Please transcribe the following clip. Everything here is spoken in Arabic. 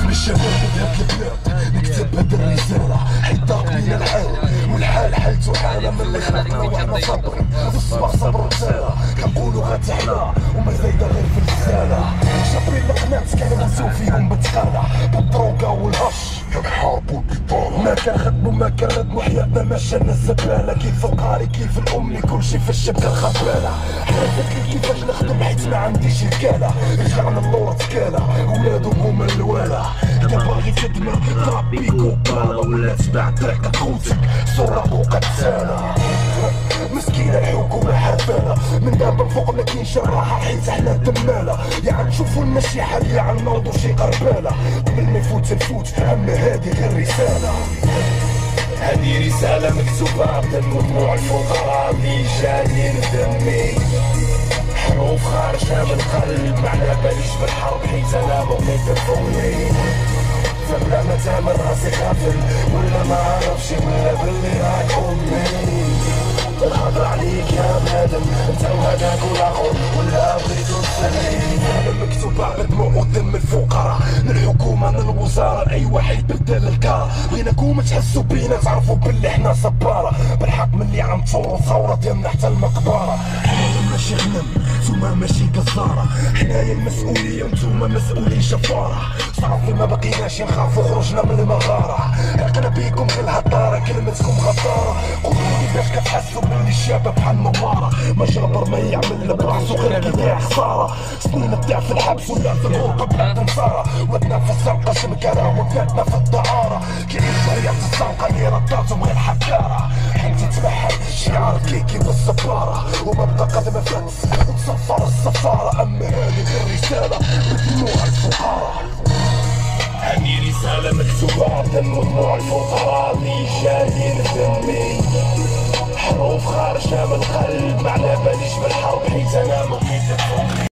للشباب بهاد البلاد نكتب هاد الرسالة حيت ضاق بينا الحال والحال حالتو حالة من اللي خلقنا وحنا صابرين والصبر صبر رسالة كنقولو غتحلى وما زايدة غير في الرسالة شابين القنات كنغزو فيهم بتقالة بالدروكا والهش كنحاربو البطالة ما كنخدمو ما كنردمو حياتنا ماشينا الزبالة كيف القاري كيف الأمي كلشي في الشبكة الخبالة حرفتلي كيفاش نخدم حيت ما عنديش رجالة رجعنا اللورة تكالة ولادو هما الوالة إذا باغي تدمر ضرب بيك وبالة ولا تباع تركة خوتك صورة بوقت سالة مسكينة الحكومة حرفانة من باب الفوق ما كاينش الراحة حيت حنا دمالة يا نشوفو لنا شي حل يا نوضو شي قربالة قبل ما يفوت الفوت أما هادي غير رسالة هادي رسالة مكتوبة من دموع الفقراء اللي جايين دمي حروف خارجة من القلب معنى باليش بالحرب حيت انا مغني تفوني فبلا ما تعمل راسي غافل ولا ما عرفش ولا باللي راك امي الهضر عليك يا بنادم انت وهداك والاخر ولا بغيتو تسالي انا مكتوبة بدموع ودم الفقراء من الحكومة من الوزارة اي واحد بدل الكار بغيناكم تحسوا بينا تعرفوا باللي حنا صبارة بالحق ملي عم تفوروا ثورة ديالنا حتى المقبرة حنايا ماشي غنم نتوما ماشي جزارة حنايا المسؤولية نتوما مسؤولين شفارة صافي ما بقيناش نخافو خرجنا من المغارة عقنا بيكم غير الهضارة كلمتكم غدارة قولولي كيفاش كتحسوا بلي الشباب بحال النوارة ما جابر ما يعمل براسو غير كيبيع خسارة سنين بتاع في الحبس ولا في الغربة بلاد نصارى ودنا في السرقة شمكارة وبلادنا في الدعارة كيعيشو حياة الزنقة اللي رداتهم غير حكارة حيت تبحر شعار الكيكي والصبارة وما بقى قد ما فات وتصفر السفارة أما هذه غير رسالة بدموع الفقراء هذه رسالة مكتوبة بدموع الفقراء اللي جايين دمي حروف خارجة من القلب معنى باليش بالحرب حيت أنا مغني